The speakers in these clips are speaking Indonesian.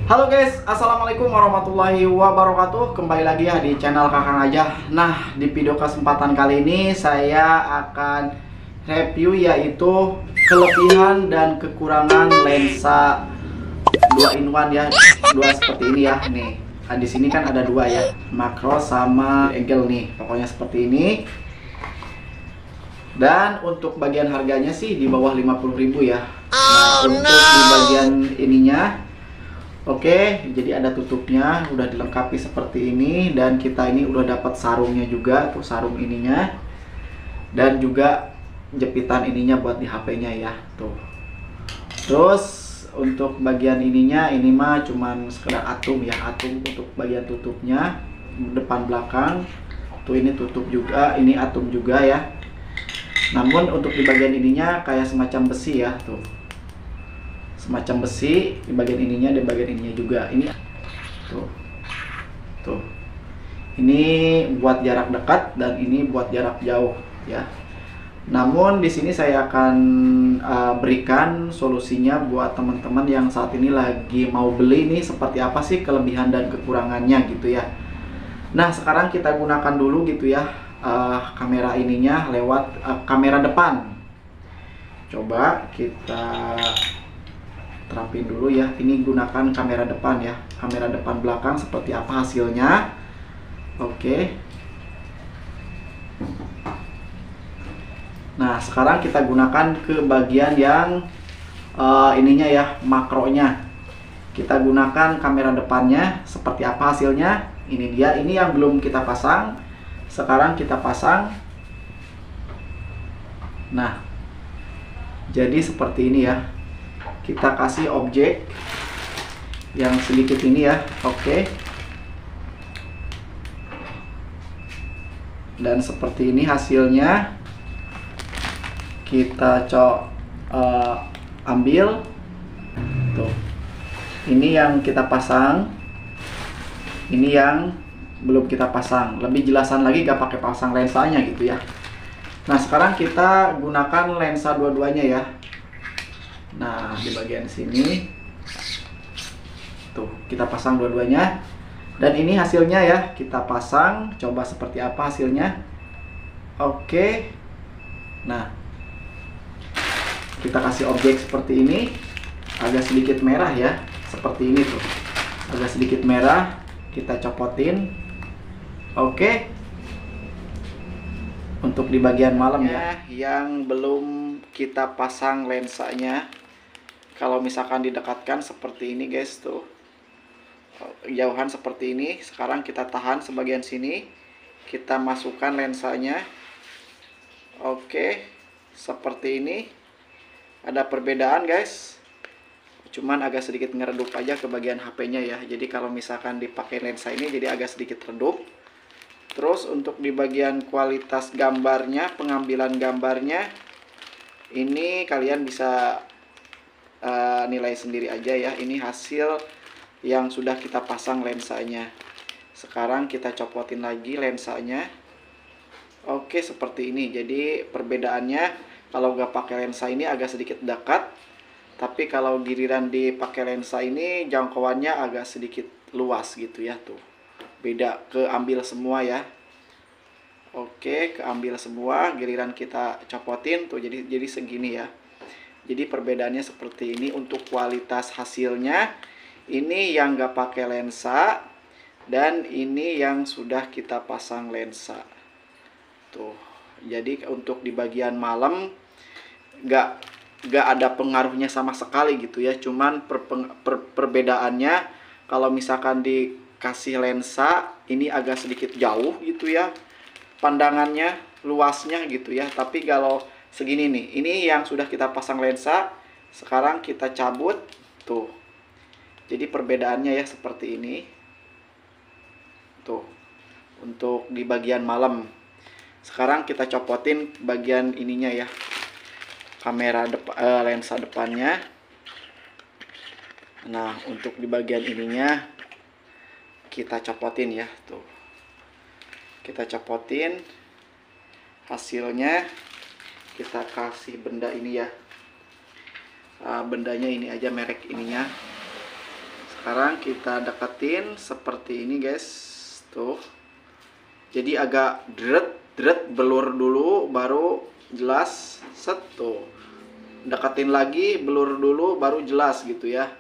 Halo guys, assalamualaikum warahmatullahi wabarakatuh. Kembali lagi ya di channel Kakang Aja. Nah, di video kesempatan kali ini saya akan review yaitu kelebihan dan kekurangan lensa 2-in-1 ya. Dua seperti ini ya. Nih, di sini kan ada dua ya, makro sama angle nih. Pokoknya seperti ini. Dan untuk bagian harganya sih di bawah 50.000 ya. Nah, untuk di bagian ininya, oke, jadi ada tutupnya, udah dilengkapi seperti ini, dan kita ini udah dapat sarungnya juga, tuh sarung ininya, dan juga jepitan ininya buat di HP-nya ya, tuh. Terus untuk bagian ininya, ini mah cuman sekedar atum ya, atum untuk bagian tutupnya, depan belakang, tuh ini tutup juga, ini atum juga ya. Namun untuk di bagian ininya kayak semacam besi ya, tuh. Semacam besi di bagian ininya dan bagian ininya juga. Ini tuh ini buat jarak dekat dan ini buat jarak jauh ya. Namun di sini saya akan berikan solusinya buat teman-teman yang saat ini lagi mau beli nih, seperti apa sih kelebihan dan kekurangannya gitu ya. Nah, sekarang kita gunakan dulu gitu ya kamera ininya lewat kamera depan. Coba kita terapin dulu ya. Ini gunakan kamera depan ya, kamera depan belakang seperti apa hasilnya. Oke. Nah, sekarang kita gunakan ke bagian yang ininya ya, makronya. Kita gunakan kamera depannya seperti apa hasilnya. Ini dia, ini yang belum kita pasang. Sekarang kita pasang. Nah, jadi seperti ini ya. Kita kasih objek yang sedikit ini ya, oke. Dan seperti ini hasilnya. Kita ambil tuh. Ini yang kita pasang, ini yang belum kita pasang. Lebih jelasan lagi gak pakai pasang lensanya gitu ya. Nah, sekarang kita gunakan lensa dua-duanya ya. Nah, di bagian sini tuh kita pasang dua-duanya, dan ini hasilnya ya. Kita pasang, coba seperti apa hasilnya. Oke. Nah, kita kasih objek seperti ini, agak sedikit merah ya, seperti ini tuh, agak sedikit merah. Kita copotin. Oke. Untuk di bagian malam ya, yang belum kita pasang lensanya, kalau misalkan didekatkan seperti ini guys, tuh jauhan seperti ini. Sekarang kita tahan sebagian sini, kita masukkan lensanya. Oke, seperti ini. Ada perbedaan guys, cuman agak sedikit ngeredup aja ke bagian HP-nya ya. Jadi kalau misalkan dipakai lensa ini jadi agak sedikit redup. Terus untuk di bagian kualitas gambarnya, pengambilan gambarnya, ini kalian bisa nilai sendiri aja ya. Ini hasil yang sudah kita pasang lensanya. Sekarang kita copotin lagi lensanya. Oke, seperti ini. Jadi perbedaannya, kalau nggak pakai lensa ini agak sedikit dekat, tapi kalau giliran dipakai lensa ini jangkauannya agak sedikit luas gitu ya. Tuh beda, keambil semua ya. Oke, keambil semua. Giliran kita copotin tuh jadi segini ya. Jadi perbedaannya seperti ini. Untuk kualitas hasilnya, ini yang nggak pakai lensa, dan ini yang sudah kita pasang lensa. Tuh, jadi untuk di bagian malam nggak ada pengaruhnya sama sekali gitu ya. Cuman perbedaannya, kalau misalkan dikasih lensa, ini agak sedikit jauh gitu ya, pandangannya, luasnya gitu ya. Tapi kalau segini nih, ini yang sudah kita pasang lensa. Sekarang kita cabut tuh, jadi perbedaannya ya seperti ini tuh, untuk di bagian malam. Sekarang kita copotin bagian ininya ya, kamera lensa depannya. Nah, untuk di bagian ininya kita copotin ya, tuh kita copotin hasilnya. Kita kasih benda ini ya, bendanya ini aja, merek ininya. sekarang kita deketin seperti ini guys, tuh. Jadi agak dret blur dulu baru jelas, set tuh. Deketin lagi, blur dulu baru jelas gitu ya.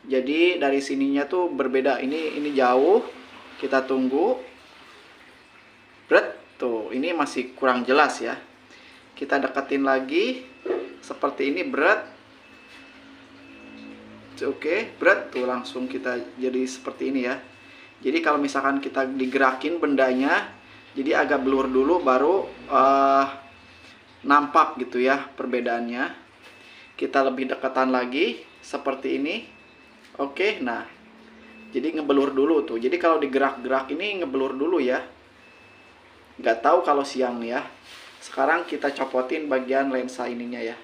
Jadi dari sininya tuh berbeda. Ini jauh, kita tunggu. Bret tuh, ini masih kurang jelas ya. Kita deketin lagi seperti ini, bret. Oke, berat tuh, langsung kita jadi seperti ini ya. Jadi kalau misalkan kita digerakin bendanya, jadi agak blur dulu baru nampak gitu ya perbedaannya. Kita lebih dekatan lagi seperti ini. Oke, nah jadi ngeblur dulu tuh. Jadi kalau digerak-gerak ini ngeblur dulu ya. Nggak tahu kalau siang ya. Sekarang kita copotin bagian lensa ininya ya.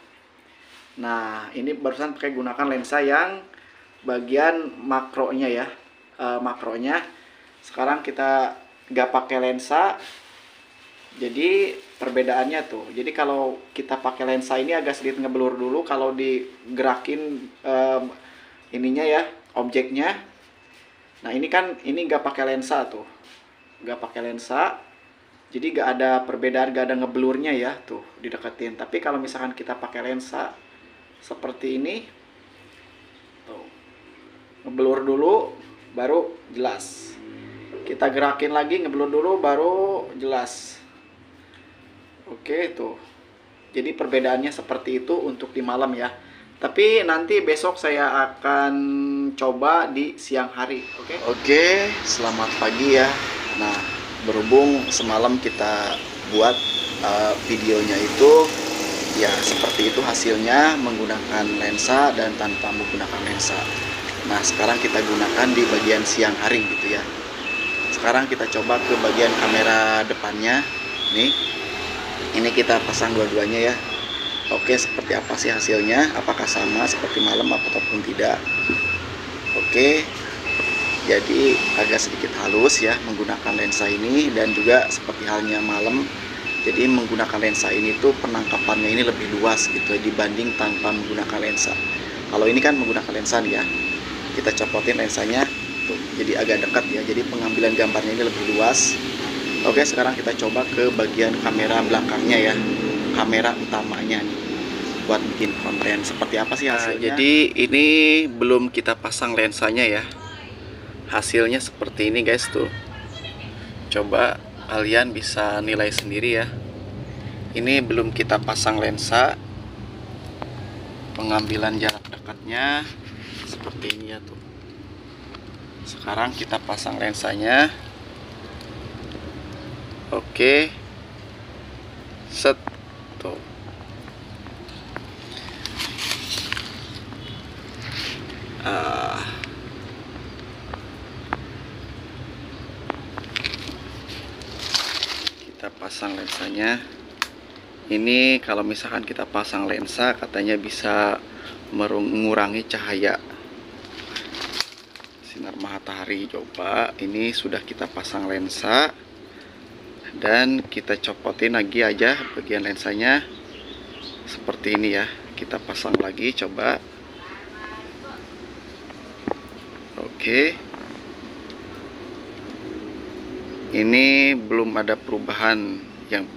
Nah, ini barusan pakai gunakan lensa yang bagian makronya ya, makronya. Sekarang kita nggak pakai lensa, jadi perbedaannya tuh. Jadi kalau kita pakai lensa ini agak sedikit ngeblur dulu kalau digerakin ininya ya, objeknya. Nah ini kan ini nggak pakai lensa tuh, nggak pakai lensa. Jadi nggak ada perbedaan, nggak ada ngeblurnya ya tuh dideketin. Tapi kalau misalkan kita pakai lensa seperti ini tuh, ngeblur dulu baru jelas. Kita gerakin lagi, ngeblur dulu baru jelas. Oke tuh. Jadi perbedaannya seperti itu untuk di malam ya. Tapi nanti besok saya akan coba di siang hari. Oke, selamat pagi ya. Nah, berhubung semalam kita buat videonya itu ya seperti itu hasilnya menggunakan lensa dan tanpa menggunakan lensa. Nah sekarang kita gunakan di bagian siang hari gitu ya. Sekarang kita coba ke bagian kamera depannya. Nih, ini kita pasang dua-duanya ya. Oke, seperti apa sih hasilnya? Apakah sama seperti malam ataupun tidak? Oke, jadi agak sedikit halus ya menggunakan lensa ini, dan juga seperti halnya malam. Jadi menggunakan lensa ini tuh penangkapannya ini lebih luas gitu ya, dibanding tanpa menggunakan lensa. Kalau ini kan menggunakan lensa nih ya, kita copotin lensanya tuh, jadi agak dekat ya, jadi pengambilan gambarnya ini lebih luas. Oke, sekarang kita coba ke bagian kamera belakangnya ya, kamera utamanya nih, buat bikin konten. Seperti apa sih hasilnya? Nah, jadi ini belum kita pasang lensanya ya, hasilnya seperti ini guys tuh. Coba kalian bisa nilai sendiri ya. Ini belum kita pasang lensa. Pengambilan jarak dekatnya seperti ini ya tuh. Sekarang kita pasang lensanya. Oke. Set tuh. Kita pasang lensanya. Ini kalau misalkan kita pasang lensa katanya bisa mengurangi cahaya sinar matahari. Coba ini sudah kita pasang lensa dan kita copotin lagi aja bagian lensanya seperti ini ya. Kita pasang lagi, coba. Oke, ini belum ada perubahan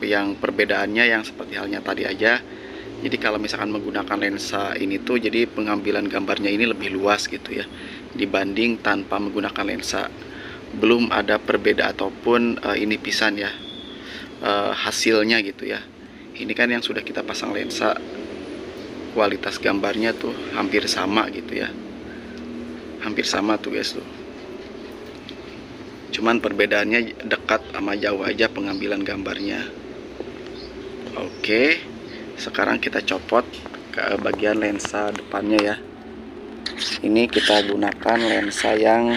yang perbedaannya yang seperti halnya tadi aja. Jadi kalau misalkan menggunakan lensa ini tuh jadi pengambilan gambarnya ini lebih luas gitu ya dibanding tanpa menggunakan lensa. Belum ada perbedaan ataupun ini pisan ya hasilnya gitu ya. Ini kan yang sudah kita pasang lensa, kualitas gambarnya tuh hampir sama gitu ya, hampir sama tuh guys tuh. Cuman perbedaannya dekat sama jauh aja pengambilan gambarnya. Oke, sekarang kita copot ke bagian lensa depannya ya. Ini kita gunakan lensa yang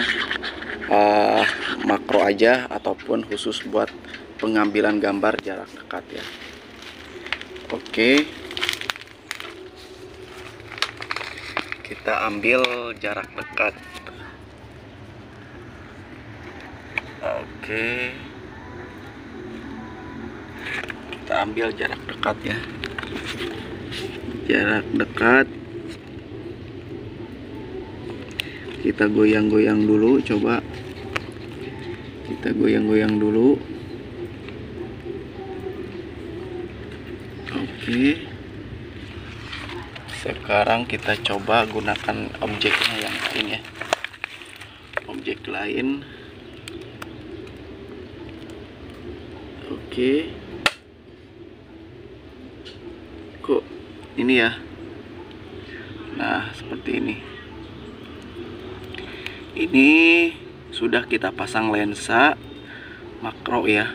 makro aja ataupun khusus buat pengambilan gambar jarak dekat ya. Oke, kita ambil jarak dekat. Oke, kita ambil jarak dekat ya, jarak dekat. Kita goyang-goyang dulu, coba. Kita goyang-goyang dulu. Oke. Sekarang kita coba gunakan objeknya yang lain ya. Objek lain. Oke. Kok ini ya? Nah, seperti ini. Ini sudah kita pasang lensa makro ya.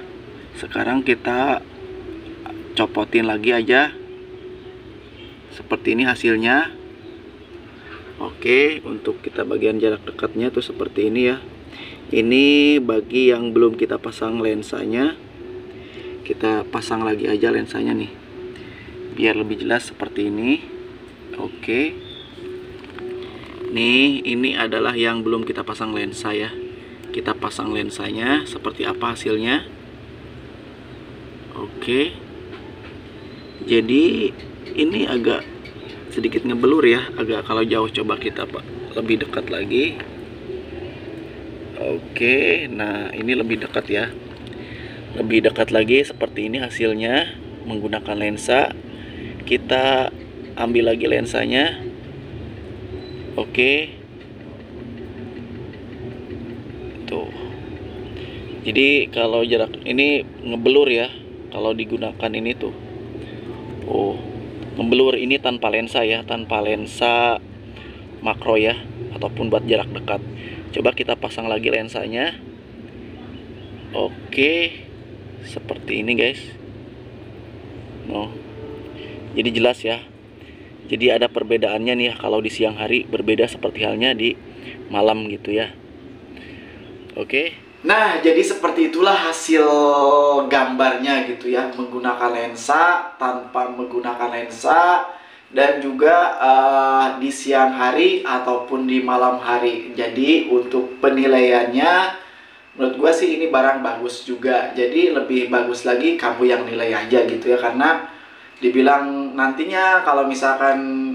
Sekarang kita copotin lagi aja. Seperti ini hasilnya. Oke, untuk kita bagian jarak dekatnya tuh seperti ini ya. Ini bagi yang belum kita pasang lensanya. Kita pasang lagi aja lensanya nih, biar lebih jelas seperti ini. Oke. Nih, ini adalah yang belum kita pasang lensa ya. Kita pasang lensanya, seperti apa hasilnya. Oke. Jadi ini agak sedikit ngebelur ya, agak kalau jauh. Coba kita lebih dekat lagi. Oke, nah ini lebih dekat ya. Lebih dekat lagi, seperti ini hasilnya menggunakan lensa. Kita ambil lagi lensanya. Oke. Tuh. Jadi kalau jarak ini ngebelur ya kalau digunakan ini tuh. Oh, ngebelur ini tanpa lensa ya, tanpa lensa makro ya, ataupun buat jarak dekat. Coba kita pasang lagi lensanya. Oke. Seperti ini guys. Oh. Jadi jelas ya. Jadi ada perbedaannya nih ya, kalau di siang hari berbeda seperti halnya di malam gitu ya. Oke. Nah, jadi seperti itulah hasil gambarnya gitu ya, menggunakan lensa, tanpa menggunakan lensa, dan juga di siang hari ataupun di malam hari. Jadi untuk penilaiannya, menurut gue sih ini barang bagus juga. Jadi lebih bagus lagi kamu yang nilai aja gitu ya, karena dibilang nantinya kalau misalkan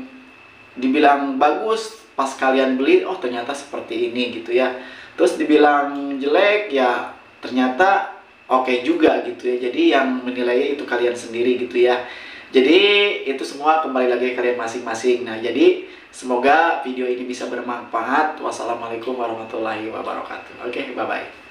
dibilang bagus pas kalian beli, oh ternyata seperti ini gitu ya. Terus dibilang jelek ya ternyata oke juga gitu ya. Jadi yang menilai itu kalian sendiri gitu ya. Jadi itu semua kembali lagi ke kalian masing-masing. Nah, jadi semoga video ini bisa bermanfaat. Wassalamualaikum warahmatullahi wabarakatuh. Oke, bye-bye.